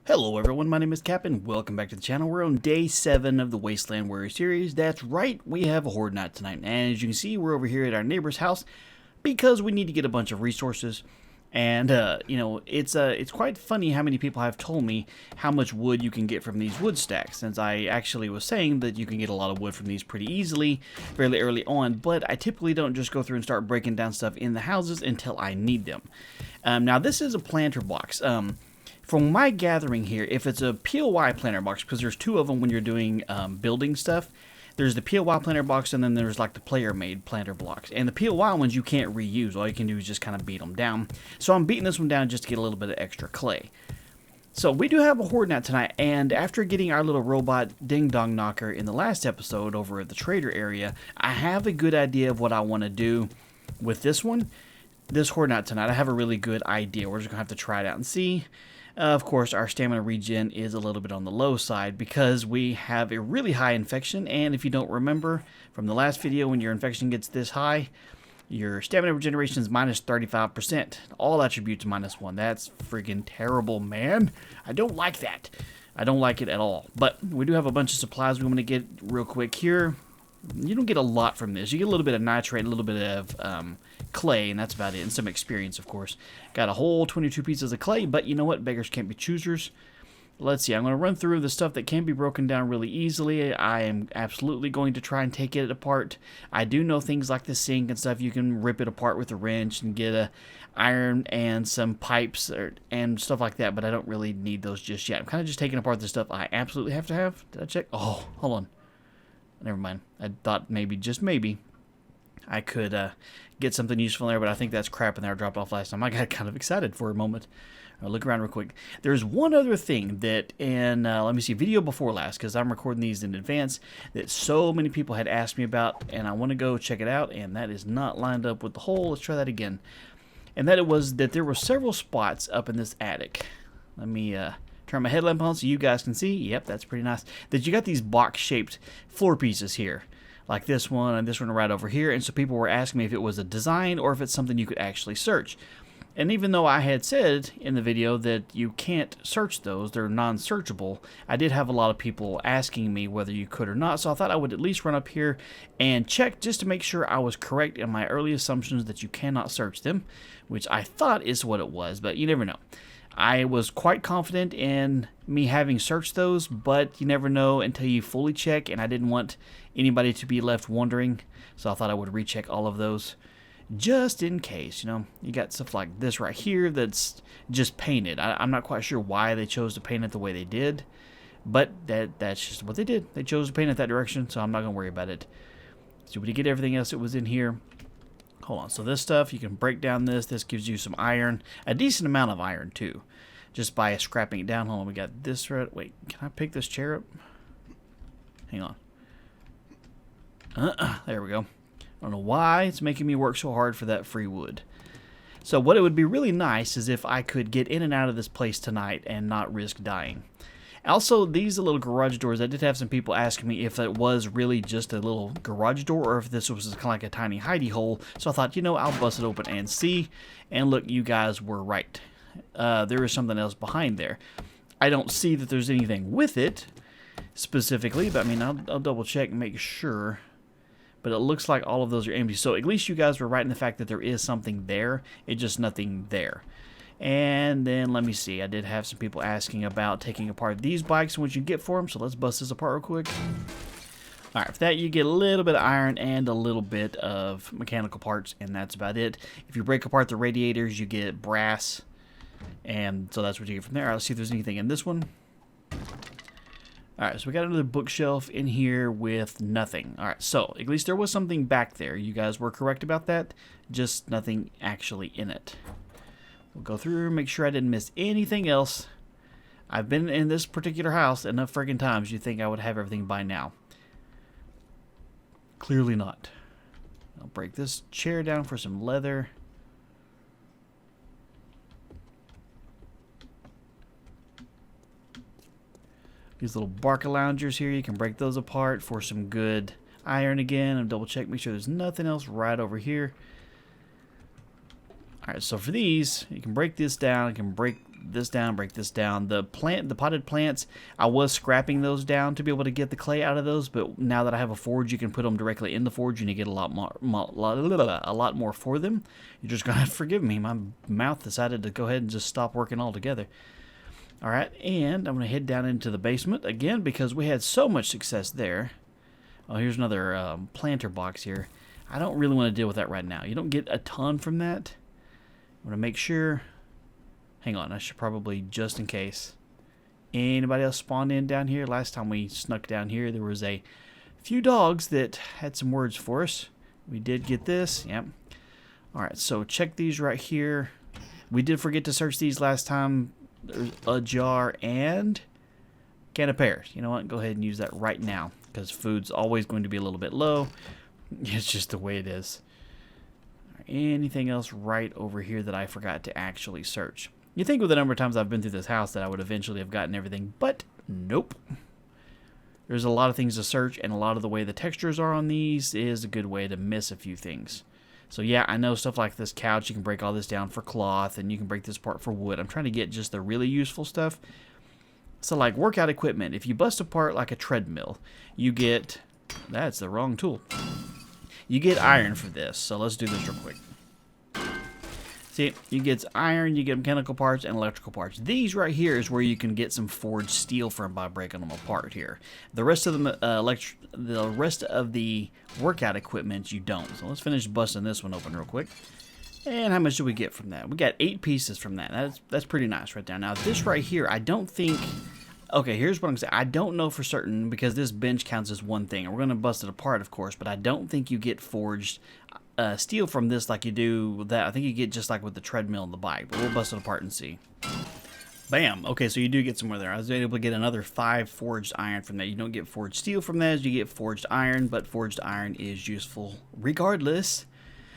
Hello everyone, my name is Capp and welcome back to the channel. We're on day 7 of the Wasteland Warrior series. That's right, we have a horde night tonight. And as you can see, we're over here at our neighbor's house because we need to get a bunch of resources. And, it's quite funny how many people have told me how much wood you can get from these wood stacks, since I actually was saying that you can get a lot of wood from these pretty easily, fairly early on, but I typically don't just go through and start breaking down stuff in the houses until I need them. Now, this is a planter box. From my gathering here, if it's a POI planter box, because there's two of them when you're doing building stuff, there's the POI planter box and then there's like the player-made planter blocks. And the POI ones you can't reuse. All you can do is just kind of beat them down. So I'm beating this one down just to get a little bit of extra clay. So we do have a horde night tonight, and after getting our little robot ding-dong knocker in the last episode over at the trader area, I have a good idea of what I want to do with this one. This horde night tonight, I have a really good idea. We're just going to have to try it out and see. Of course, our stamina regen is a little bit on the low side because we have a really high infection, and if you don't remember from the last video, when your infection gets this high, your stamina regeneration is minus 35%. All attributes minus 1. That's friggin' terrible, man. I don't like that. I don't like it at all. But we do have a bunch of supplies we want to get real quick here. You don't get a lot from this. You get a little bit of nitrate, a little bit of clay, and that's about it, and some experience, of course. Got a whole 22 pieces of clay, but you know what? Beggars can't be choosers. Let's see. I'm going to run through the stuff that can be broken down really easily. I am absolutely going to try and take it apart. I do know things like the sink and stuff. You can rip it apart with a wrench and get a iron and some pipes and stuff like that, but I don't really need those just yet. I'm kind of just taking apart the stuff I absolutely have to have. Did I check? Oh, hold on. Never mind. I thought maybe, just maybe, I could get something useful in there, but I think that's crap in there I dropped off last time. I got kind of excited for a moment. I'll look around real quick. There's one other thing that in, let me see, video before last, because I'm recording these in advance, that so many people had asked me about, and I want to go check it out, and that is not lined up with the hole. Let's try that again. And that it was that there were several spots up in this attic. Let me turn my headlamp on so you guys can see. Yep, that's pretty nice. That you got these box-shaped floor pieces here. Like this one and this one right over here. And so people were asking me if it was a design or if it's something you could actually search. And even though I had said in the video that you can't search those, they're non-searchable, I did have a lot of people asking me whether you could or not. So I thought I would at least run up here and check just to make sure I was correct in my early assumptions that you cannot search them, which I thought is what it was, but you never know. I was quite confident in me having searched those, but you never know until you fully check, and I didn't want anybody to be left wondering, so I thought I would recheck all of those just in case. You know, you got stuff like this right here that's just painted. I'm not quite sure why they chose to paint it the way they did, but that's just what they did. They chose to paint it that direction, so I'm not going to worry about it. So we did get everything else that was in here. Hold on, so this stuff, you can break down this. This gives you some iron, a decent amount of iron, too, just by scrapping it down. Hold on, we got this right. Wait, can I pick this chair up? Hang on. There we go. I don't know why it's making me work so hard for that free wood. So what it would be really nice is if I could get in and out of this place tonight and not risk dying. Also, these little garage doors, I did have some people asking me if it was really just a little garage door or if this was kind of like a tiny hidey hole. So I thought, you know, I'll bust it open and see. And look, you guys were right. There is something else behind there. I don't see that there's anything with it specifically, but I mean, I'll double check and make sure. But it looks like all of those are empty. So at least you guys were right in the fact that there is something there. It's just nothing there. And then, let me see, I did have some people asking about taking apart these bikes and what you get for them, so let's bust this apart real quick. Alright, for that you get a little bit of iron and a little bit of mechanical parts, and that's about it. If you break apart the radiators, you get brass, and so that's what you get from there. Alright, let's see if there's anything in this one. Alright, so we got another bookshelf in here with nothing. Alright, so at least there was something back there. You guys were correct about that, just nothing actually in it. We'll go through and make sure I didn't miss anything else. I've been in this particular house enough friggin' times you'd think I would have everything by now. Clearly not. I'll break this chair down for some leather. These little Barca loungers here, you can break those apart for some good iron again. And double check, make sure there's nothing else right over here. Alright, so for these, you can break this down, you can break this down, break this down. The potted plants, I was scrapping those down to be able to get the clay out of those, but now that I have a forge, you can put them directly in the forge and you get a lot more for them. You're just gonna have to forgive me. My mouth decided to go ahead and just stop working altogether. All right, and I'm gonna head down into the basement again because we had so much success there. Oh, here's another planter box here. I don't really want to deal with that right now. You don't get a ton from that. I'm gonna make sure. Hang on, I should probably, just in case. Anybody else spawned in down here? Last time we snuck down here, there was a few dogs that had some words for us. We did get this, yep. Alright, so check these right here. We did forget to search these last time. There's a jar and can of pears. You know what, go ahead and use that right now, because food's always going to be a little bit low. It's just the way it is. Anything else right over here that I forgot to actually search? You think with the number of times I've been through this house that I would eventually have gotten everything, but nope. There's a lot of things to search, and a lot of the way the textures are on these is a good way to miss a few things. So yeah, I know stuff like this couch, you can break all this down for cloth, and you can break this apart for wood. I'm trying to get just the really useful stuff. So like workout equipment, if you bust apart like a treadmill, you get... That's the wrong tool. You get iron for this, so let's do this real quick. See, you get iron, you get mechanical parts, and electrical parts. These right here is where you can get some forged steel from by breaking them apart here. The rest of the workout equipment you don't. So let's finish busting this one open real quick. And how much do we get from that? We got 8 pieces from that. That's pretty nice right there. Now this right here, I don't think... Okay, here's what I'm going to say. I don't know for certain because this bench counts as one thing. And we're going to bust it apart, of course, but I don't think you get forged steel from this like you do that. I think you get just like with the treadmill and the bike, but we'll bust it apart and see. Bam. Okay, so you do get somewhere there. I was able to get another 5 forged iron from that. You don't get forged steel from that, you get forged iron, but forged iron is useful regardless.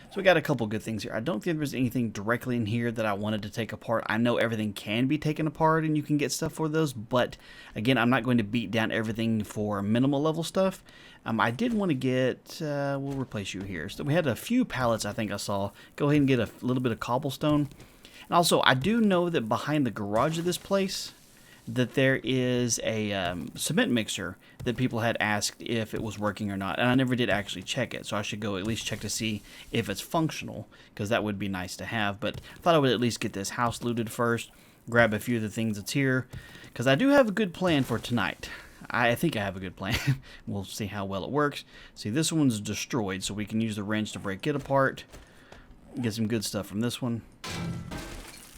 So we got a couple good things here. I don't think there's anything directly in here that I wanted to take apart. I know everything can be taken apart and you can get stuff for those, but again, I'm not going to beat down everything for minimal level stuff. I did want to get, we'll replace you here. So we had a few pallets I think I saw. Go ahead and get a little bit of cobblestone. And also, I do know that behind the garage of this place, that there is a cement mixer that people had asked if it was working or not, and I never did actually check it, so I should go at least check to see if it's functional, because that would be nice to have. But I thought I would at least get this house looted first, grab a few of the things that's here, because I do have a good plan for tonight. I think I have a good plan. We'll see how well it works. See, this one's destroyed, so we can use the wrench to break it apart. Get some good stuff from this one.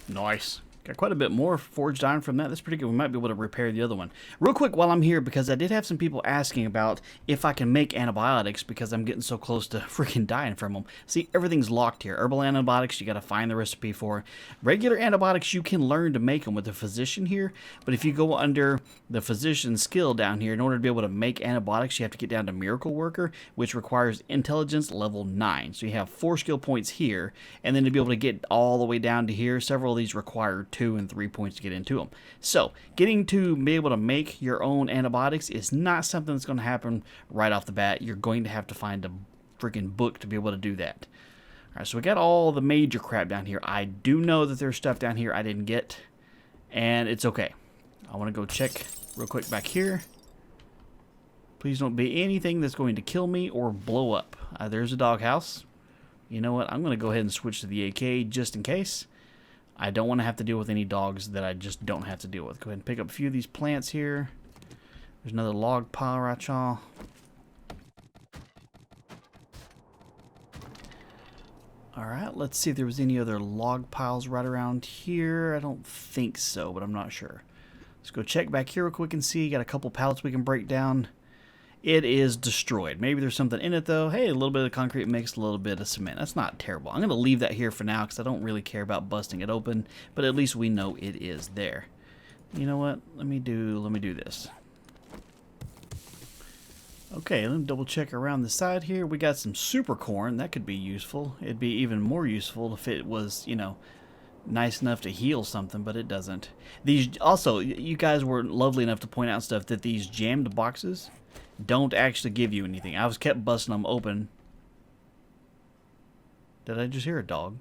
Nice. Got quite a bit more forged iron from that. That's pretty good. We might be able to repair the other one. Real quick while I'm here, because I did have some people asking about if I can make antibiotics because I'm getting so close to freaking dying from them. See, everything's locked here. Herbal antibiotics, you got to find the recipe for. Regular antibiotics, you can learn to make them with a physician here, but if you go under the physician skill down here, in order to be able to make antibiotics, you have to get down to Miracle Worker, which requires intelligence level 9. So you have 4 skill points here, and then to be able to get all the way down to here, several of these require 2 and 3 points to get into them. So getting to be able to make your own antibiotics is not something that's going to happen right off the bat. You're going to have to find a freaking book to be able to do that. Alright, so we got all the major crap down here. I do know that there's stuff down here I didn't get, and it's okay. I want to go check real quick back here. Please don't be anything that's going to kill me or blow up. There's a doghouse. You know what? I'm going to go ahead and switch to the AK just in case. I don't want to have to deal with any dogs that I just don't have to deal with. Go ahead and pick up a few of these plants here. There's another log pile right, y'all. Alright, let's see if there was any other log piles right around here. I don't think so, but I'm not sure. Let's go check back here real quick and see. Got a couple pallets we can break down. It is destroyed. Maybe there's something in it, though. Hey, a little bit of concrete mixed, a little bit of cement. That's not terrible. I'm going to leave that here for now because I don't really care about busting it open, but at least we know it is there. You know what? Let me do this. Okay, let me double check around the side here. We got some super corn. That could be useful. It'd be even more useful if it was, you know, nice enough to heal something, but it doesn't. These also, you guys were lovely enough to point out stuff that these jammed boxes don't actually give you anything. I was kept busting them open. Did I just hear a dog?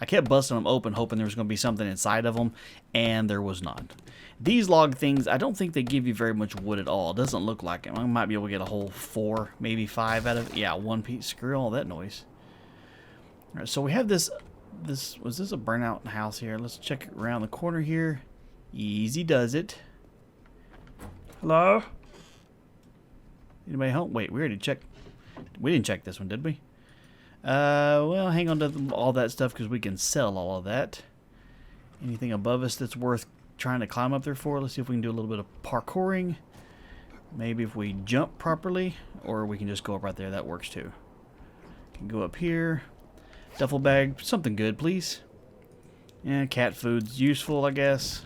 I kept busting them open, hoping there was going to be something inside of them, and there was not. These log things, I don't think they give you very much wood at all. It doesn't look like it. I might be able to get a whole 4, maybe 5 out of it. Yeah, 1 piece. Screw all that noise. All right, so we have this. Was this a burnout house here? Let's check it around the corner here. Easy does it. Hello? Anybody home? Wait, we already checked. We didn't check this one, did we? Well, hang on to all that stuff because we can sell all of that. Anything above us that's worth trying to climb up there for? Let's see if we can do a little bit of parkouring. Maybe if we jump properly, or we can just go up right there. That works too. Can go up here. Duffel bag, something good, please. Yeah, cat food's useful, I guess.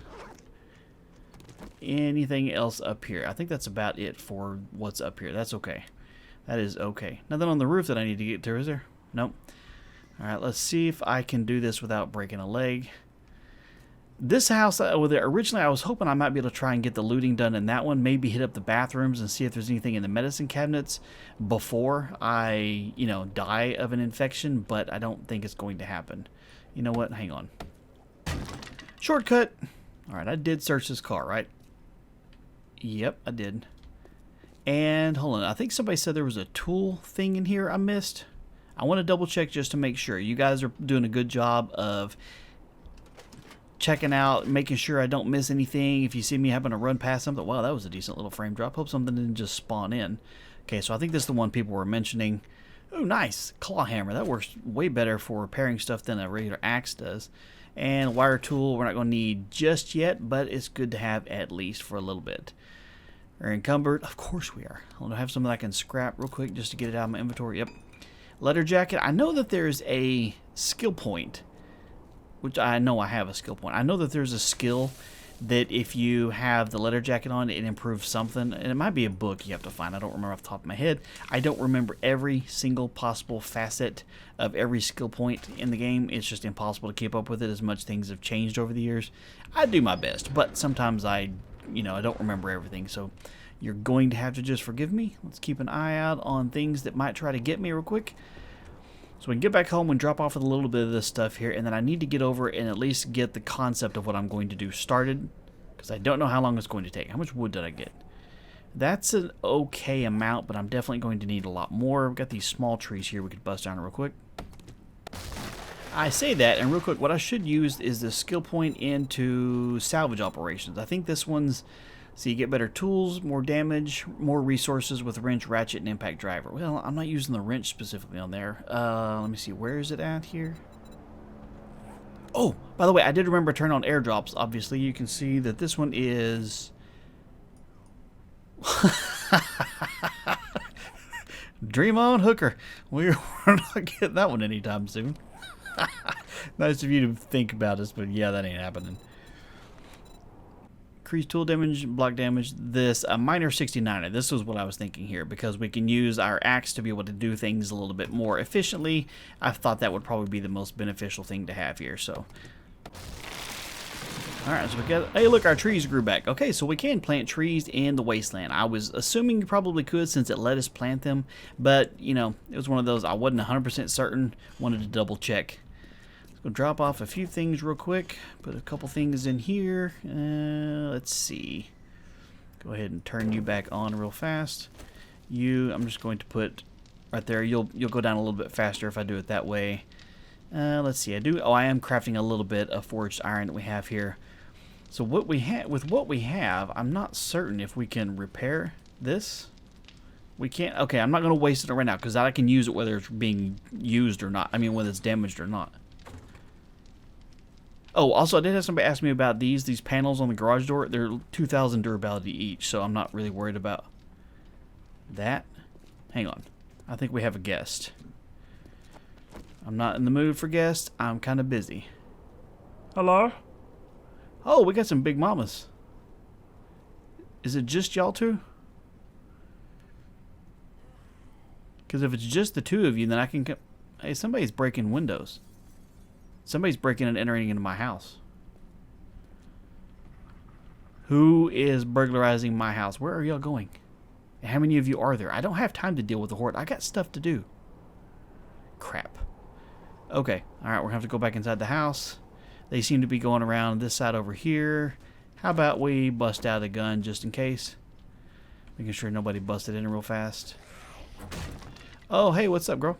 Anything else up here? I think that's about it for what's up here. That's okay. That is okay. Nothing on the roof that I need to get to, is there? Nope. Alright, let's see if I can do this without breaking a leg. This house, originally I was hoping I might be able to try and get the looting done in that one. Maybe hit up the bathrooms and see if there's anything in the medicine cabinets before I, die of an infection. But I don't think it's going to happen. You know what? Hang on. Shortcut. Alright, I did search this car, right? Yep, I did. And hold on, I think somebody said there was a tool thing in here I missed. I want to double check just to make sure. You guys are doing a good job of checking out, making sure I don't miss anything. If you see me having to run past something, wow, that was a decent little frame drop. Hope something didn't just spawn in. Okay, so I think this is the one people were mentioning. Oh, nice. Claw hammer. That works way better for repairing stuff than a regular axe does. And wire tool we're not going to need just yet, but it's good to have at least for a little bit. Are encumbered? Of course we are. I want to have some that I can scrap real quick just to get it out of my inventory. Yep. Leather jacket. I know that there's a skill point, which I know I have a skill point. I know that there's a skill that if you have the leather jacket on, it improves something. And it might be a book you have to find. I don't remember off the top of my head. I don't remember every single possible facet of every skill point in the game. It's just impossible to keep up with it as much things have changed over the years. I do my best, but sometimes I don't remember everything. So you're going to have to just forgive me. Let's keep an eye out on things that might try to get me real quick. So we can get back home and drop off with a little bit of this stuff here, and then I need to get over and at least get the concept of what I'm going to do started, because I don't know how long it's going to take. How much wood did I get? That's an okay amount, but I'm definitely going to need a lot more. We've got these small trees here we could bust down real quick. I say that, and real quick, what I should use is the skill point into salvage operations. I think this one's, so you get better tools, more damage, more resources with wrench, ratchet, and impact driver. Well, I'm not using the wrench specifically on there. Let me see, where is it at here? Oh, by the way, I did remember to turn on airdrops. Obviously, you can see that this one is... Dream on, hooker. We're not getting that one anytime soon. Nice of you to think about us, but yeah, that ain't happening. Increase tool damage, block damage. This a minor 69er. This was what I was thinking here, because we can use our axe to be able to do things a little bit more efficiently. I thought that would probably be the most beneficial thing to have here. So, all right, so we got. Hey, look, our trees grew back. Okay, so we can plant trees in the wasteland. I was assuming you probably could since it let us plant them, but it was one of those I wasn't 100% certain. Wanted to double check. We'll drop off a few things real quick. Put a couple things in here. Let's see. Go ahead and turn you back on real fast. I'm just going to put right there. You'll go down a little bit faster if I do it that way. Let's see. I am crafting a little bit of forged iron that we have here. So with what we have, I'm not certain if we can repair this. We can't. Okay, I'm not going to waste it right now because I can use it whether it's being used or not. I mean, whether it's damaged or not. Oh, also, I did have somebody ask me about these panels on the garage door. They're 2,000 durability each, so I'm not really worried about that. Hang on. I think we have a guest. I'm not in the mood for guests. I'm kind of busy. Hello? Oh, we got some big mamas. Is it just y'all two? Because if it's just the two of you, then I can come... Hey, somebody's breaking windows. Somebody's breaking and entering into my house. Who is burglarizing my house? Where are y'all going? And how many of you are there? I don't have time to deal with the horde. I got stuff to do. Crap. Okay, alright, we're going to have to go back inside the house. They seem to be going around this side over here. How about we bust out a gun just in case? Making sure nobody busted in real fast. Oh, hey, what's up, girl?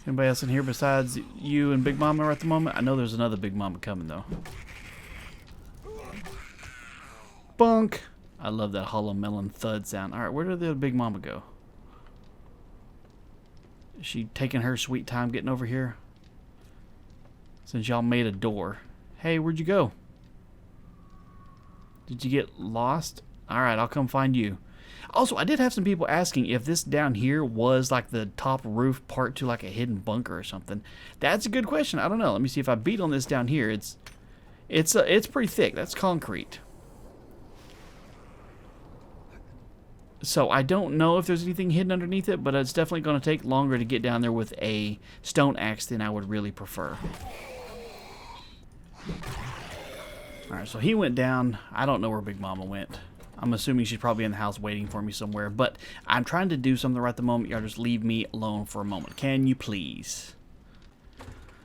Anybody else in here besides you and Big Mama at the moment? I know there's another Big Mama coming, though. Bunk! I love that hollow melon thud sound. Alright, where did the Big Mama go? Is she taking her sweet time getting over here? Since y'all made a door. Hey, where'd you go? Did you get lost? Alright, I'll come find you. Also, I did have some people asking if this down here was like the top roof part to like a hidden bunker or something. That's a good question. I don't know. Let me see if I beat on this down here. It's pretty thick. That's concrete. So I don't know if there's anything hidden underneath it, but it's definitely going to take longer to get down there with a stone axe than I would really prefer. Alright, so he went down. I don't know where Big Mama went. I'm assuming she's probably in the house waiting for me somewhere, but I'm trying to do something right at the moment. Y'all just leave me alone for a moment. Can you please?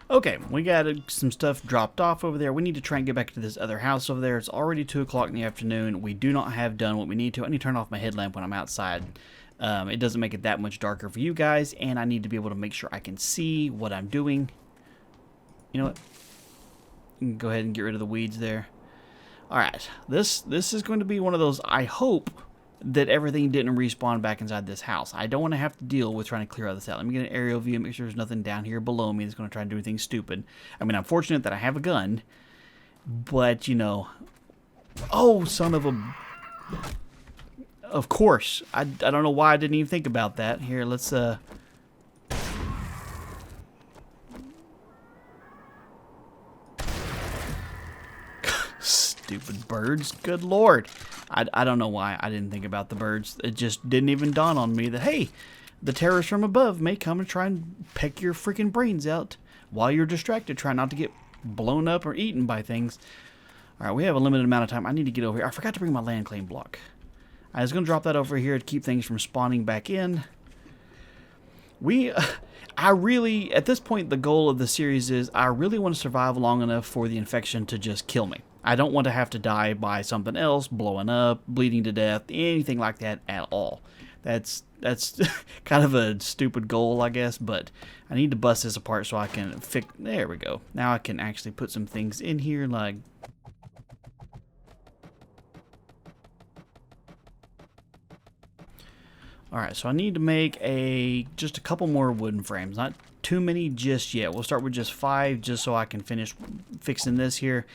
Okay, we got some stuff dropped off over there. We need to try and get back to this other house over there. It's already 2 o'clock in the afternoon. We do not have done what we need to. I need to turn off my headlamp when I'm outside. It doesn't make it that much darker for you guys, and I need to be able to make sure I can see what I'm doing. You know what? You can go ahead and get rid of the weeds there. Alright, this is going to be one of those, I hope that everything didn't respawn back inside this house. I don't want to have to deal with trying to clear all this out. Let me get an aerial view, make sure there's nothing down here below me that's going to try and do anything stupid. I mean, I'm fortunate that I have a gun, but, you know... Oh, son of a... Of course. I don't know why I didn't even think about that. Here, let's, Stupid birds. Good lord. I don't know why I didn't think about the birds. It just didn't even dawn on me that, hey, the terrorists from above may come and try and peck your freaking brains out while you're distracted. Try not to get blown up or eaten by things. Alright, we have a limited amount of time. I need to get over here. I forgot to bring my land claim block. I was going to drop that over here to keep things from spawning back in. I really, at this point, the goal of the series is I really want to survive long enough for the infection to just kill me. I don't want to have to die by something else, blowing up, bleeding to death, anything like that at all. That's kind of a stupid goal, I guess, but I need to bust this apart so I can fix... There we go. Now I can actually put some things in here, like... Alright, so I need to make just a couple more wooden frames. Not too many just yet. We'll start with just 5 just so I can finish fixing this here.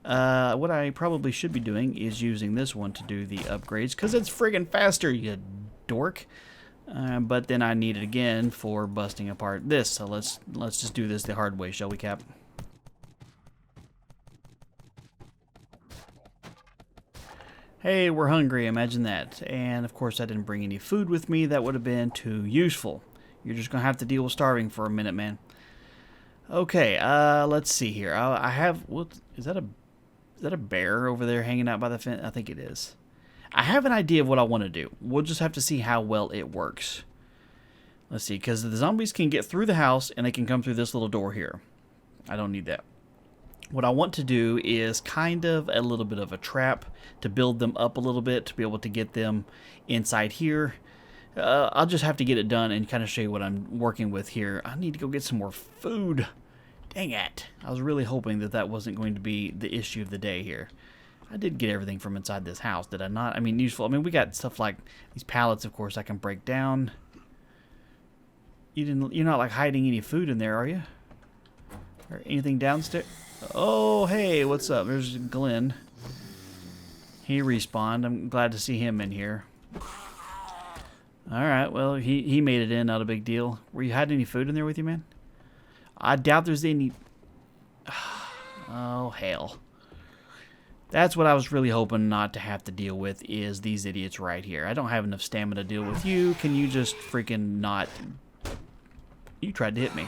What I probably should be doing is using this one to do the upgrades because it's friggin' faster, you dork. But then I need it again for busting apart this. So let's just do this the hard way, shall we, Cap? Hey, we're hungry, imagine that. And of course I didn't bring any food with me. That would have been too useful. You're just gonna have to deal with starving for a minute, man. Okay, let's see here. I have... What, is that a bear over there hanging out by the fence? I think it is. I have an idea of what I want to do. We'll just have to see how well it works. Let's see, because the zombies can get through the house and they can come through this little door here. I don't need that. What I want to do is kind of a little bit of a trap to build them up a little bit to be able to get them inside here. I'll just have to get it done and kind of show you what I'm working with here. I need to go get some more food. Dang it. I was really hoping that that wasn't going to be the issue of the day here. I did get everything from inside this house, did I not? I mean, useful. I mean, we got stuff like these pallets, of course, I can break down. You're not like hiding any food in there, are you? Or anything downstairs? Oh, hey, what's up? There's Glenn. He respawned. I'm glad to see him in here. Alright, well, he made it in, not a big deal. Were you hiding any food in there with you, man? I doubt there's any... Oh, hell. That's what I was really hoping not to have to deal with, is these idiots right here. I don't have enough stamina to deal with you. Can you just freaking not... You tried to hit me.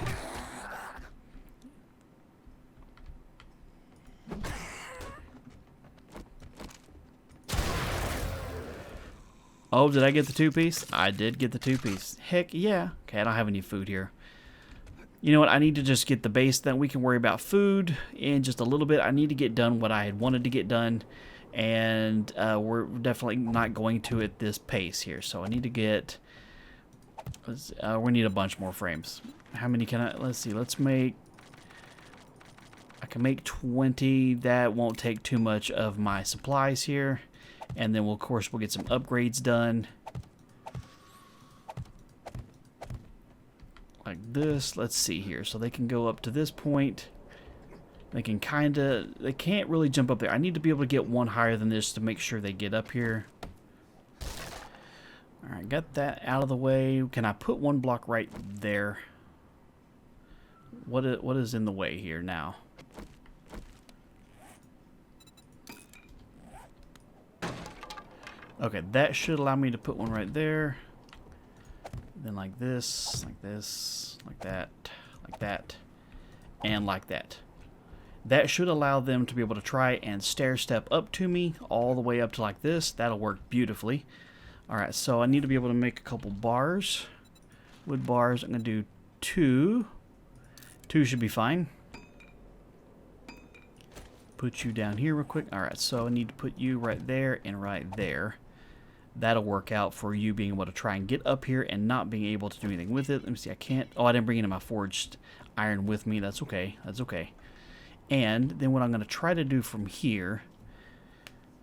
Oh, did I get the 2-piece? I did get the 2-piece. Heck yeah. Okay, I don't have any food here. You know what? I need to just get the base, then we can worry about food in just a little bit. I need to get done what I had wanted to get done, and we're definitely not going to at this pace here. So I need to get... we need a bunch more frames. How many can I... Let's see. Let's make... I can make 20. That won't take too much of my supplies here. And then, of course, we'll get some upgrades done. Like this. Let's see here. So they can go up to this point. They can kind of... They can't really jump up there. I need to be able to get one higher than this to make sure they get up here. Alright, got that out of the way. Can I put one block right there? What is in the way here now? Okay, that should allow me to put one right there. Then like this, like this, like that, and like that. That should allow them to be able to try and stair step up to me all the way up to like this. That'll work beautifully. Alright, so I need to be able to make a couple bars. Wood bars, I'm going to do 2. 2 should be fine. Put you down here real quick. Alright, so I need to put you right there and right there. That'll work out for you being able to try and get up here and not being able to do anything with it. Let me see, I can't... Oh, I didn't bring any of my forged iron with me. That's okay. That's okay. And then what I'm going to try to do from here...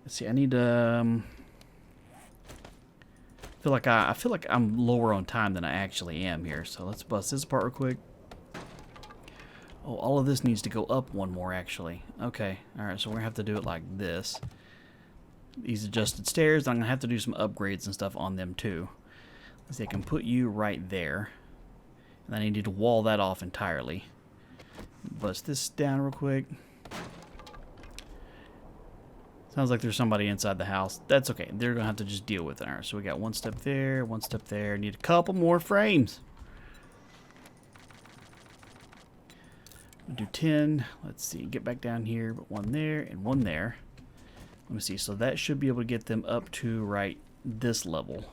Let's see, I need to... I feel like I'm lower on time than I actually am here. So let's bust this apart real quick. Oh, all of this needs to go up one more, actually. Okay. Alright, so we're going to have to do it like this. These adjusted stairs, I'm going to have to do some upgrades and stuff on them, too. Let's see, I can put you right there. And I need to wall that off entirely. Bust this down real quick. Sounds like there's somebody inside the house. That's okay. They're going to have to just deal with it. Alright, so we got one step there, one step there. Need a couple more frames. We'll do 10. Let's see. Get back down here. But one there and one there. Let me see. So that should be able to get them up to right this level.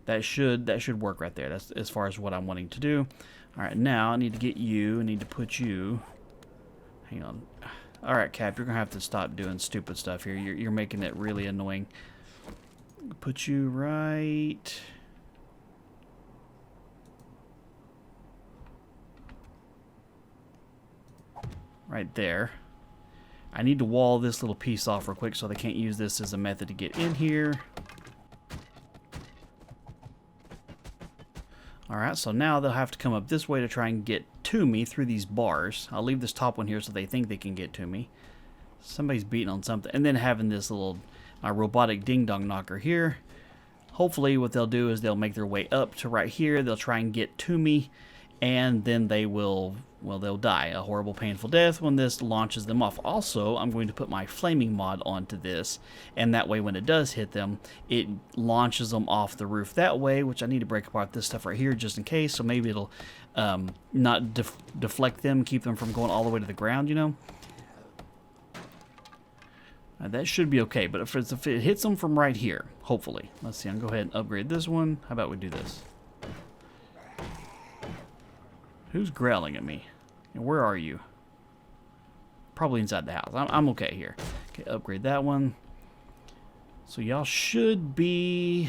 That should work right there. That's as far as what I'm wanting to do. Alright, now I need to get you. I need to put you... Hang on. Alright, Cap, you're going to have to stop doing stupid stuff here. You're making it really annoying. Put you right... Right there. I need to wall this little piece off real quick so they can't use this as a method to get in here. Alright, so now they'll have to come up this way to try and get to me through these bars. I'll leave this top one here so they think they can get to me. Somebody's beating on something. And then having this little robotic ding-dong knocker here. Hopefully what they'll do is they'll make their way up to right here. They'll try and get to me. And then they will, well, they'll die a horrible, painful death when this launches them off. Also, I'm going to put my flaming mod onto this, and that way when it does hit them, it launches them off the roof that way, which I need to break apart this stuff right here just in case, so maybe it'll not deflect them, keep them from going all the way to the ground, you know? That should be okay, but if it hits them from right here, hopefully. Let's see, I'm going to go ahead and upgrade this one. How about we do this? Who's growling at me? And where are you? Probably inside the house. I'm okay here. Okay, upgrade that one. So y'all should be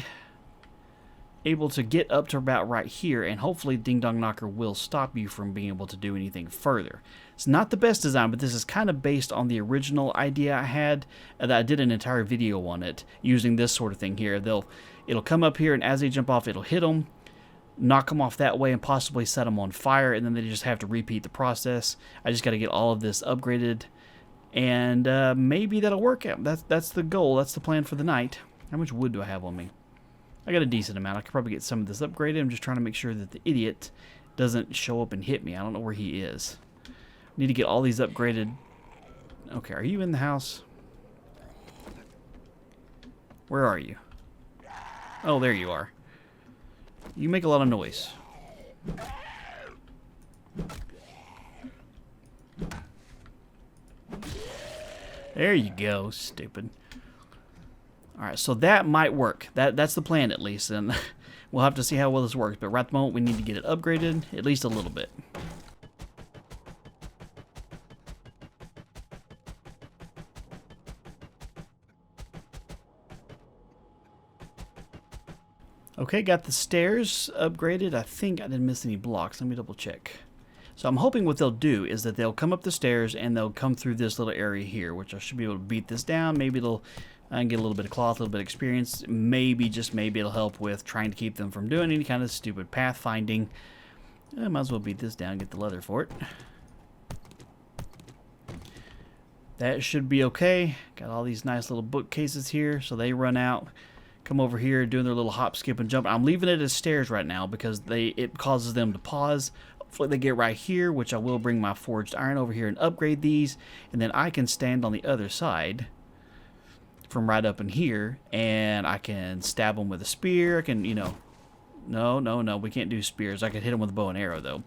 able to get up to about right here, and hopefully Ding Dong Knocker will stop you from being able to do anything further. It's not the best design, but this is kind of based on the original idea I had, that I did an entire video on it, using this sort of thing here. It'll come up here, and as they jump off, it'll hit them, knock them off that way, and possibly set them on fire, and then they just have to repeat the process. I just got to get all of this upgraded, and maybe that'll work out. That's the goal. That's the plan for the night. How much wood do I have on me? I got a decent amount. I could probably get some of this upgraded. I'm just trying to make sure that the idiot doesn't show up and hit me. I don't know where he is. Need to get all these upgraded. Okay, are you in the house? Where are you? Oh, there you are. You make a lot of noise. There you go, stupid. Alright, so that might work. That's the plan at least, and we'll have to see how well this works. But right at the moment, we need to get it upgraded, at least a little bit. Okay, got the stairs upgraded. I think I didn't miss any blocks. Let me double check. So I'm hoping what they'll do is that they'll come up the stairs and they'll come through this little area here, which I should be able to beat this down. Maybe I can get a little bit of cloth, a little bit of experience. Maybe, just maybe, it'll help with trying to keep them from doing any kind of stupid pathfinding. I might as well beat this down and get the leather for it. That should be okay. Got all these nice little bookcases here, so they run out. Come over here doing their little hop, skip, and jump. I'm leaving it as stairs right now because it causes them to pause. Hopefully they get right here, which I will bring my forged iron over here and upgrade these. And then I can stand on the other side from right up in here, and I can stab them with a spear. I can, you know... No, we can't do spears. I could hit them with a bow and arrow, though,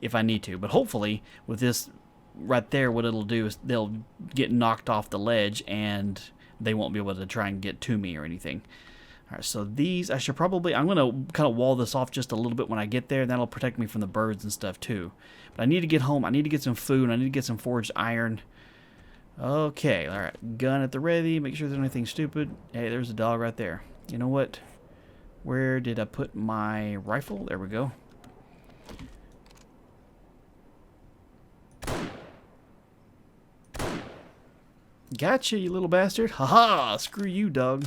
if I need to. But hopefully, with this right there, what it'll do is they'll get knocked off the ledge, and they won't be able to try and get to me or anything. Alright, so these, I'm going to kind of wall this off just a little bit when I get there. That'll protect me from the birds and stuff too. But I need to get home. I need to get some food. I need to get some forged iron. Okay, alright. Gun at the ready. Make sure there's anything stupid. Hey, there's a dog right there. You know what? Where did I put my rifle? There we go. Gotcha, you little bastard. Haha! Screw you, dog.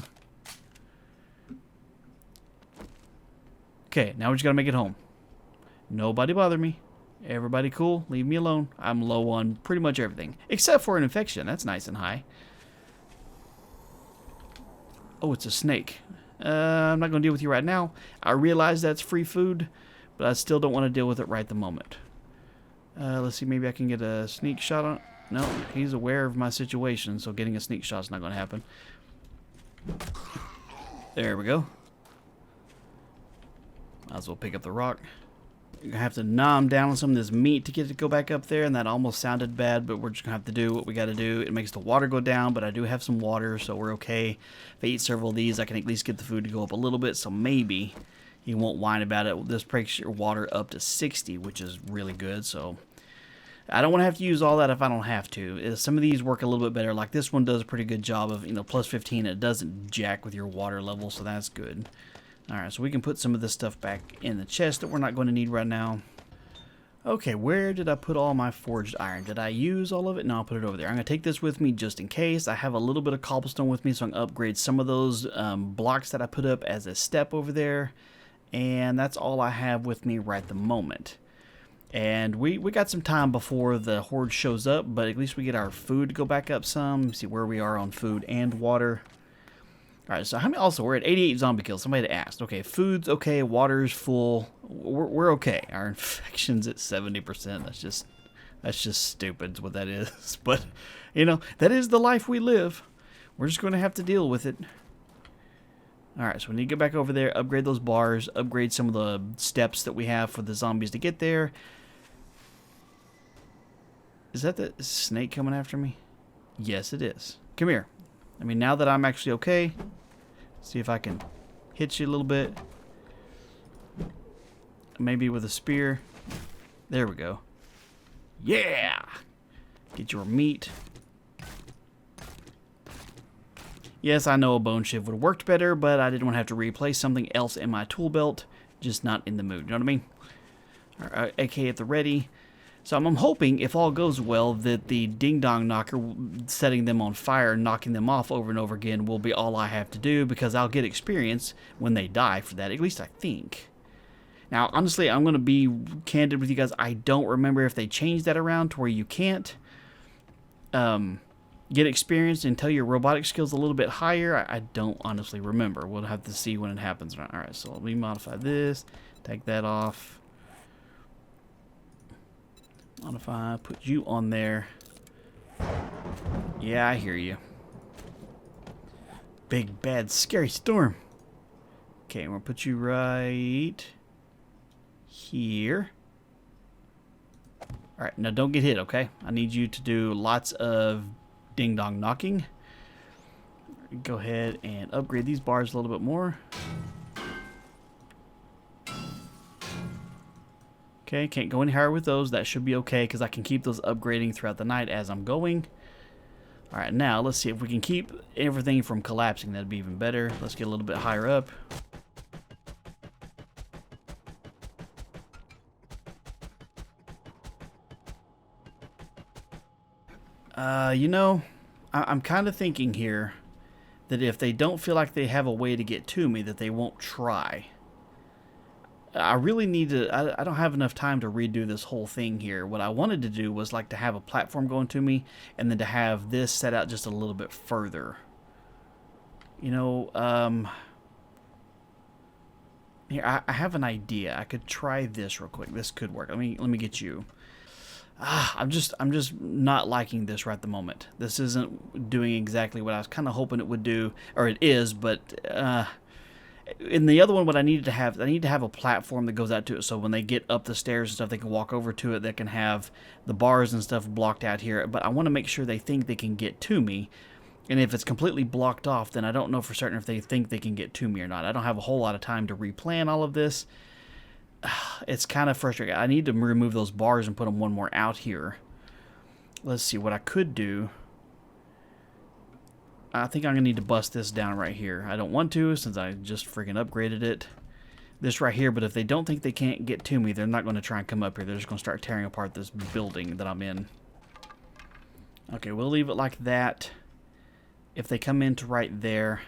Okay, now we just gotta make it home. Nobody bother me. Everybody cool. Leave me alone. I'm low on pretty much everything. Except for an infection. That's nice and high. Oh, it's a snake. I'm not gonna deal with you right now. I realize that's free food, but I still don't want to deal with it right the moment. Let's see, maybe I can get a sneak shot on... No, he's aware of my situation, so getting a sneak shot's not gonna happen. There we go. Might as well pick up the rock. You're gonna have to nom down on some of this meat to get it to go back up there, and that almost sounded bad, but we're just gonna have to do what we gotta do. It makes the water go down, but I do have some water, so we're okay. If I eat several of these, I can at least get the food to go up a little bit, so maybe he won't whine about it. This breaks your water up to 60, which is really good, so I don't want to have to use all that if I don't have to. Some of these work a little bit better. Like this one does a pretty good job of, you know, plus 15. It doesn't jack with your water level, so that's good. Alright, so we can put some of this stuff back in the chest that we're not going to need right now. Okay, where did I put all my forged iron? Did I use all of it? No, I'll put it over there. I'm going to take this with me just in case. I have a little bit of cobblestone with me, so I can upgrade some of those blocks that I put up as a step over there. And that's all I have with me right the moment. And we got some time before the horde shows up, but at least we get our food to go back up some. See where we are on food and water. Alright, so how many? Also, we're at 88 zombie kills. Somebody had asked. Okay, food's okay, water's full. We're okay. Our infection's at 70%. That's just stupid is what that is. But, you know, that is the life we live. We're just going to have to deal with it. Alright, so we need to get back over there, upgrade those bars, upgrade some of the steps that we have for the zombies to get there. Is that the snake coming after me? Yes, it is. Come here. I mean, now that I'm actually okay, see if I can hit you a little bit. Maybe with a spear. There we go. Yeah! Get your meat. Yes, I know a bone shiv would have worked better, but I didn't want to have to replace something else in my tool belt. Just not in the mood, you know what I mean? Alright, AK at the ready. So I'm hoping, if all goes well, that the ding-dong knocker, setting them on fire and knocking them off over and over again, will be all I have to do, because I'll get experience when they die for that, at least I think. Now, honestly, I'm going to be candid with you guys. I don't remember if they changed that around to where you can't get experience until your robotic skill's a little bit higher. I don't honestly remember. We'll have to see when it happens. Alright, so let me modify this, take that off. Modify, put you on there. Yeah, I hear you. Big, bad, scary storm. Okay, we'll put you right here. Alright, now don't get hit, okay? I need you to do lots of ding-dong knocking. Go ahead and upgrade these bars a little bit more. Okay, can't go any higher with those. That should be okay because I can keep those upgrading throughout the night as I'm going. Alright, now let's see if we can keep everything from collapsing. That'd be even better. Let's get a little bit higher up. You know, I'm kind of thinking here that if they don't feel like they have a way to get to me, that they won't try. I really need to, I don't have enough time to redo this whole thing here. What I wanted to do was like to have a platform going to me and then to have this set out just a little bit further. You know, here, I have an idea. I could try this real quick. This could work. Let me get you. I'm just not liking this right at the moment. This isn't doing exactly what I was kind of hoping it would do, or it is, but in the other one, what I need to have a platform that goes out to it, so when they get up the stairs and stuff, they can walk over to it. They can have the bars and stuff blocked out here, but I want to make sure they think they can get to me. And if it's completely blocked off, then I don't know for certain if they think they can get to me or not. I don't have a whole lot of time to replan all of this. It's kind of frustrating. I need to remove those bars and put them one more out here. Let's see what I could do. I think I'm going to need to bust this down right here. I don't want to since I just freaking upgraded it. This right here, but if they don't think they can't get to me, they're not going to try and come up here. They're just going to start tearing apart this building that I'm in. Okay, we'll leave it like that. If they come into right there...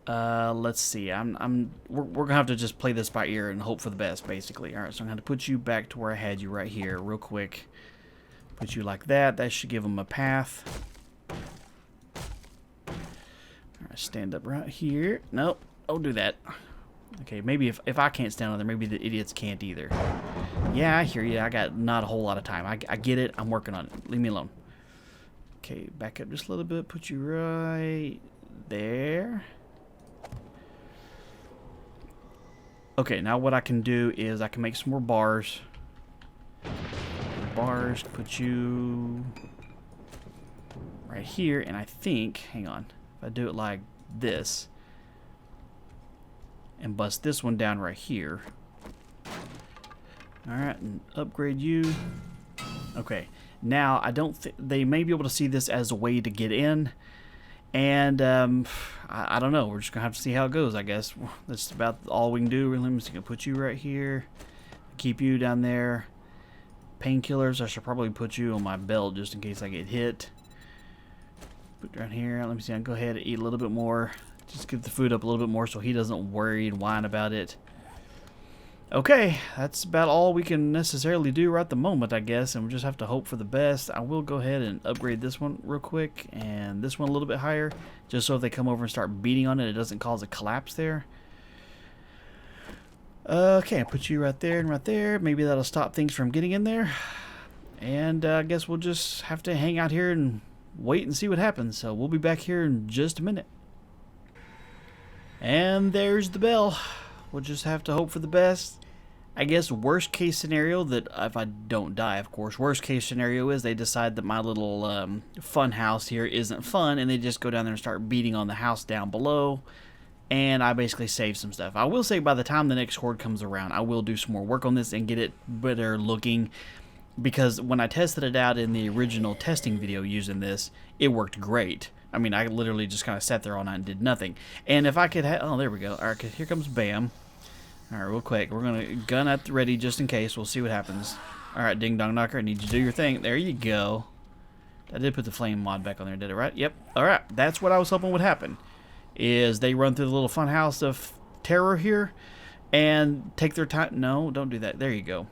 let's see. We're gonna have to just play this by ear and hope for the best, basically. All right, so I'm gonna put you back to where I had you right here, real quick. Put you like that. That should give them a path. All right, stand up right here. Nope, don't do that. Okay, maybe if I can't stand on there, maybe the idiots can't either. Yeah, I hear you. I got not a whole lot of time. I get it. I'm working on it. Leave me alone. Okay, back up just a little bit. Put you right there. Okay, now what I can do is I can make some more bars. Bars, put you right here, and I think, hang on, if I do it like this, and bust this one down right here. Alright, and upgrade you. Okay, now I don't think they may be able to see this as a way to get in. And I don't know. We're just gonna have to see how it goes, I guess. That's about all we can do. I'm just gonna put you right here, keep you down there. Painkillers, I should probably put you on my belt just in case I get hit. Put down here. Let me see. I'll go ahead and eat a little bit more. Just get the food up a little bit more so he doesn't worry and whine about it. Okay, that's about all we can necessarily do right at the moment, I guess, and we'll just have to hope for the best. I will go ahead and upgrade this one real quick, and this one a little bit higher, just so if they come over and start beating on it, it doesn't cause a collapse there. Okay, I'll put you right there and right there. Maybe that'll stop things from getting in there. And I guess we'll just have to hang out here and wait and see what happens. So we'll be back here in just a minute. And there's the bell. We'll just have to hope for the best. I guess worst case scenario, that if I don't die, of course, worst case scenario is they decide that my little fun house here isn't fun, and they just go down there and start beating on the house down below, and I basically save some stuff. I will say by the time the next horde comes around, I will do some more work on this and get it better looking, because when I tested it out in the original testing video using this, it worked great. I mean, I literally just kind of sat there all night and did nothing. And if I could have... Oh, there we go. All right, here comes Bam. All right, real quick. We're going to gun at the ready just in case. We'll see what happens. All right, Ding Dong Knocker, I need you to do your thing. There you go. I did put the flame mod back on there, did it right? Yep. All right, that's what I was hoping would happen, is they run through the little fun house of terror here and take their time. No, don't do that. There you go.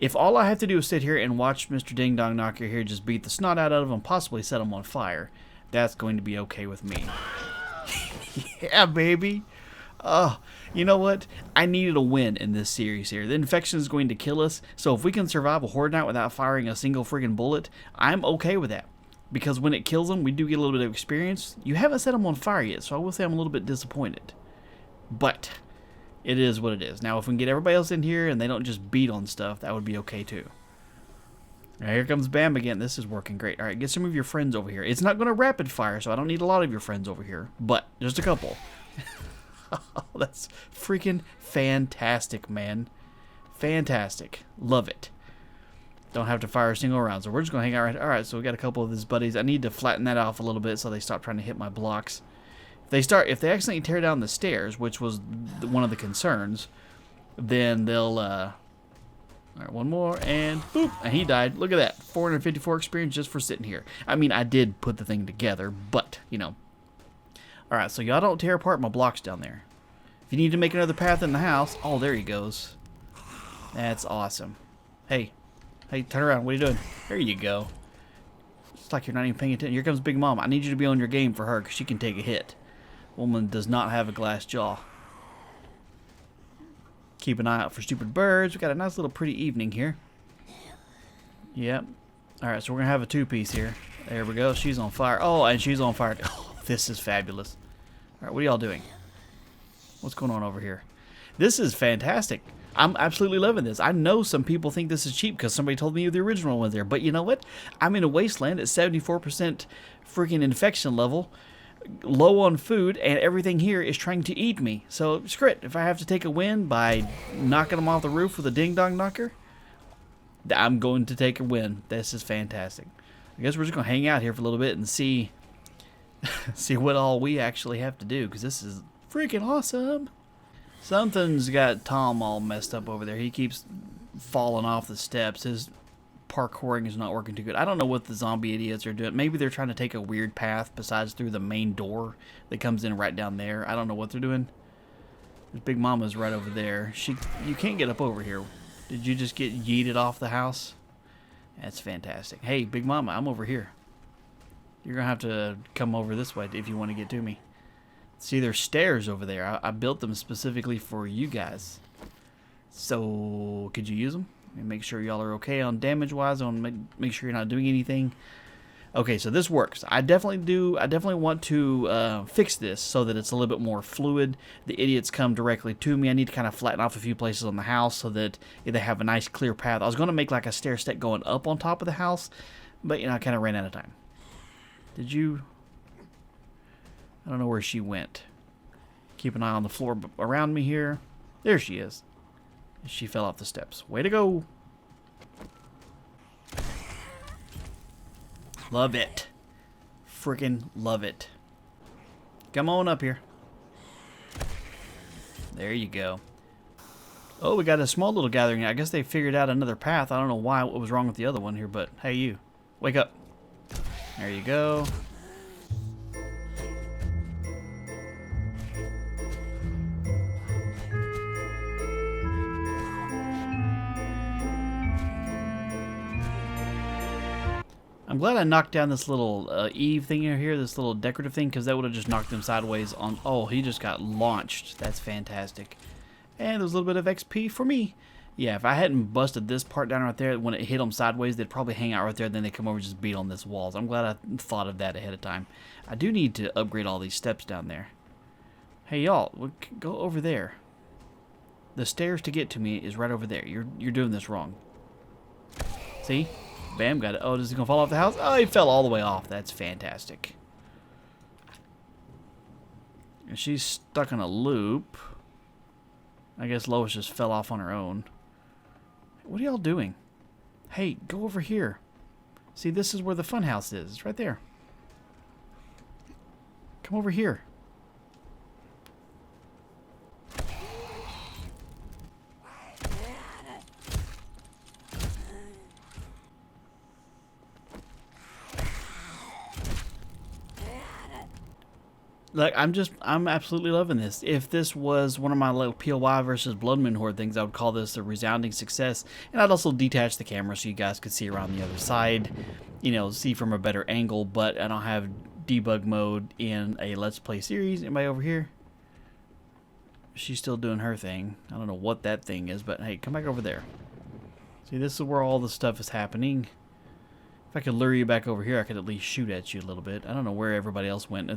If all I have to do is sit here and watch Mr. Ding Dong Knocker here just beat the snot out of him, possibly set him on fire, that's going to be okay with me. Yeah, baby. Oh, you know what? I needed a win in this series here. The infection is going to kill us, so if we can survive a horde night without firing a single friggin' bullet, I'm okay with that. Because when it kills them, we do get a little bit of experience. You haven't set them on fire yet, so I will say I'm a little bit disappointed. But it is what it is. Now, if we can get everybody else in here and they don't just beat on stuff, that would be okay too. Now here comes Bam again. This is working great. All right, get some of your friends over here. It's not going to rapid fire, so I don't need a lot of your friends over here, but just a couple. Oh, that's freaking fantastic, man. Fantastic. Love it. Don't have to fire a single round, so we're just going to hang out right. All right, so we got a couple of his buddies. I need to flatten that off a little bit so they stop trying to hit my blocks. If they accidentally tear down the stairs, which was one of the concerns, then they'll, all right, one more, and boop, and he died. Look at that, 454 experience just for sitting here. I mean, I did put the thing together, but, you know. All right, so y'all don't tear apart my blocks down there. If you need to make another path in the house, oh, there he goes. That's awesome. Hey, turn around. What are you doing? There you go. It's like you're not even paying attention. Here comes Big Mama. I need you to be on your game for her because she can take a hit. Woman does not have a glass jaw. Keep an eye out for stupid birds. We got a nice little pretty evening here. Yep. All right, so we're going to have a two-piece here. There we go. She's on fire. Oh, and she's on fire. Oh, this is fabulous. All right, what are y'all doing? What's going on over here? This is fantastic. I'm absolutely loving this. I know some people think this is cheap because somebody told me the original one there. But you know what? I'm in a wasteland at 74% freaking infection level, low on food, and everything here is trying to eat me. So screw it. If I have to take a win by knocking them off the roof with a ding-dong knocker, I'm going to take a win. This is fantastic. I guess we're just going to hang out here for a little bit and see what all we actually have to do because this is freaking awesome. Something's got Tom all messed up over there. He keeps falling off the steps. His parkouring is not working too good. I don't know what the zombie idiots are doing. Maybe they're trying to take a weird path besides through the main door that comes in right down there. I don't know what they're doing. Big Mama's right over there. You can't get up over here. Did you just get yeeted off the house? That's fantastic. Hey, Big Mama, I'm over here. You're going to have to come over this way if you want to get to me. See, there's stairs over there. I built them specifically for you guys. So, could you use them? And make sure y'all are okay on damage-wise. I want to make sure you're not doing anything. Okay, so this works. I definitely want to fix this so that it's a little bit more fluid. The idiots come directly to me. I need to kind of flatten off a few places on the house so that they have a nice clear path. I was going to make like a stair step going up on top of the house, but you know, I kind of ran out of time. Did you? I don't know where she went. Keep an eye on the floor around me here. There she is. She fell off the steps. Way to go. Love it. Freaking love it. Come on up here. There you go. Oh, we got a small little gathering. I guess they figured out another path. I don't know what was wrong with the other one here, but hey, you. Wake up. There you go. I'm glad I knocked down this little Eve thing here, this little decorative thing, because that would have just knocked him sideways on... Oh, he just got launched. That's fantastic. And there's a little bit of XP for me. Yeah, if I hadn't busted this part down right there, when it hit them sideways, they'd probably hang out right there, then they come over and just beat on this walls. I'm glad I thought of that ahead of time. I do need to upgrade all these steps down there. Hey, y'all, go over there. The stairs to get to me is right over there. You're doing this wrong. See? Bam, got it. Oh, is he going to fall off the house? Oh, he fell all the way off. That's fantastic. And she's stuck in a loop. I guess Lois just fell off on her own. What are y'all doing? Hey, go over here. See, this is where the fun house is. It's right there. Come over here. Like, I'm absolutely loving this. If this was one of my little POI versus Blood Moon Horde things, I would call this a resounding success. And I'd also detach the camera so you guys could see around the other side, you know, see from a better angle. But I don't have debug mode in a Let's Play series. Anybody over here? She's still doing her thing. I don't know what that thing is, but hey, come back over there. See, this is where all the stuff is happening. If I could lure you back over here, I could at least shoot at you a little bit. I don't know where everybody else went.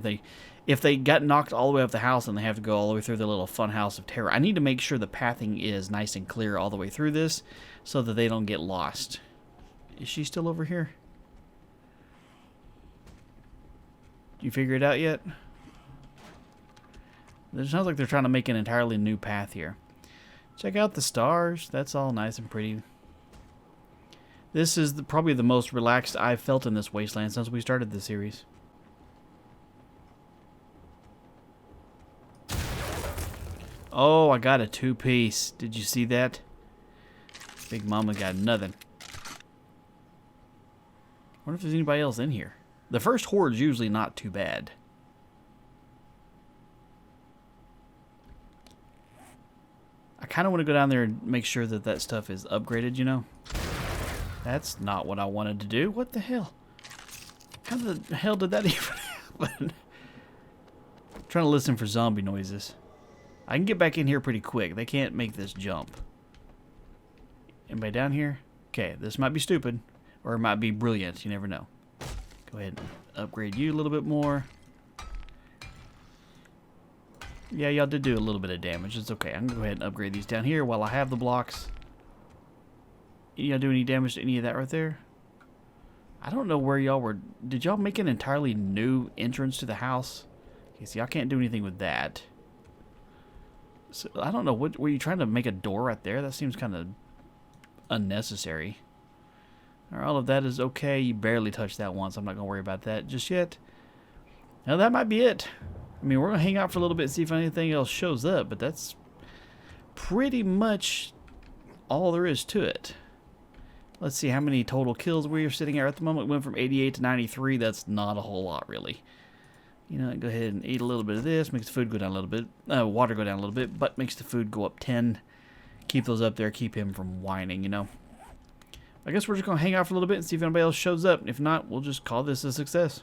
If they got knocked all the way off the house and they have to go all the way through the little fun house of terror, I need to make sure the pathing is nice and clear all the way through this so that they don't get lost. Is she still over here? Do you figure it out yet? It sounds like they're trying to make an entirely new path here. Check out the stars. That's all nice and pretty. This is probably the most relaxed I've felt in this wasteland since we started the series. Oh, I got a 2-piece. Did you see that? Big Mama got nothing. I wonder if there's anybody else in here. The first horde's usually not too bad. I kind of want to go down there and make sure that that stuff is upgraded, you know? That's not what I wanted to do. What the hell? How the hell did that even happen? I'm trying to listen for zombie noises. I can get back in here pretty quick. They can't make this jump. Anybody down here? Okay, this might be stupid. Or it might be brilliant. You never know. Go ahead and upgrade you a little bit more. Yeah, y'all did do a little bit of damage. It's okay. I'm going to go ahead and upgrade these down here while I have the blocks. Y'all do any damage to any of that right there? I don't know where y'all were. Did y'all make an entirely new entrance to the house? Okay, so y'all can't do anything with that. So, I don't know. What were you trying to make a door right there? That seems kind of unnecessary. All of that is okay. You barely touched that once. I'm not going to worry about that just yet. Now, that might be it. I mean, we're going to hang out for a little bit and see if anything else shows up, but that's pretty much all there is to it. Let's see how many total kills we are sitting at the moment. We went from 88 to 93. That's not a whole lot, really. You know, go ahead and eat a little bit of this. Makes the food go down a little bit. Water go down a little bit, but makes the food go up 10. Keep those up there. Keep him from whining, you know. I guess we're just going to hang out for a little bit and see if anybody else shows up. If not, we'll just call this a success.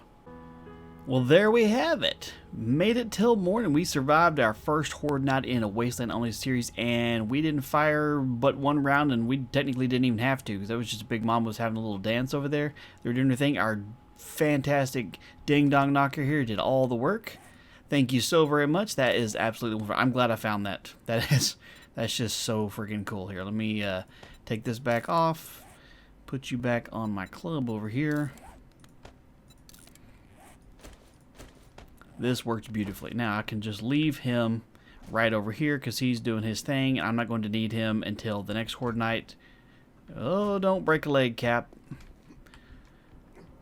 Well, there we have it. Made it till morning. We survived our first horde night in a Wasteland Only series, and we didn't fire but one round, and we technically didn't even have to, because that was just Big Mom was having a little dance over there. They were doing their thing. Our fantastic ding-dong knocker here did all the work. Thank you so very much. That is absolutely wonderful. I'm glad I found that. That's just so freaking cool. Here, let me take this back off. Put you back on my club over here. This works beautifully. Now I can just leave him right over here because he's doing his thing. I'm not going to need him until the next horde night. Oh, don't break a leg, Capp.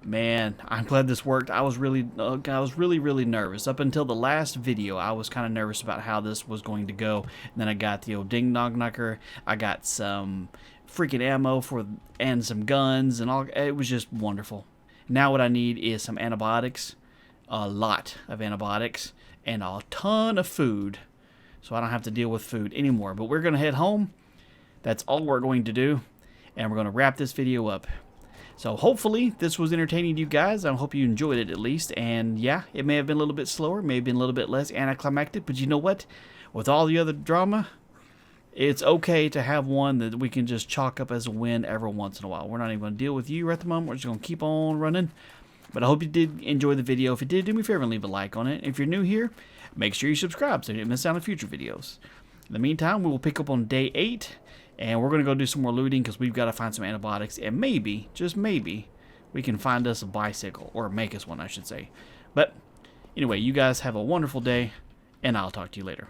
Man, I'm glad this worked. I was really nervous. Up until the last video, I was kind of nervous about how this was going to go. And then I got the old ding-dong knocker. I got some freaking ammo and some guns and all. It was just wonderful. Now what I need is some antibiotics. A lot of antibiotics and a ton of food, so I don't have to deal with food anymore. But we're going to head home. That's all we're going to do, and we're going to wrap this video up. So hopefully this was entertaining to you guys. I hope you enjoyed it at least. And yeah, it may have been a little bit slower, may have been a little bit less anticlimactic, but you know what? With all the other drama, it's okay to have one that we can just chalk up as a win every once in a while. We're not even going to deal with you at the moment. We're just going to keep on running. But I hope you did enjoy the video. If you did, do me a favor and leave a like on it. If you're new here, make sure you subscribe so you don't miss out on future videos. In the meantime, we will pick up on day 8, and we're going to go do some more looting because we've got to find some antibiotics, and maybe, just maybe, we can find us a bicycle, or make us one, I should say. But anyway, you guys have a wonderful day, and I'll talk to you later.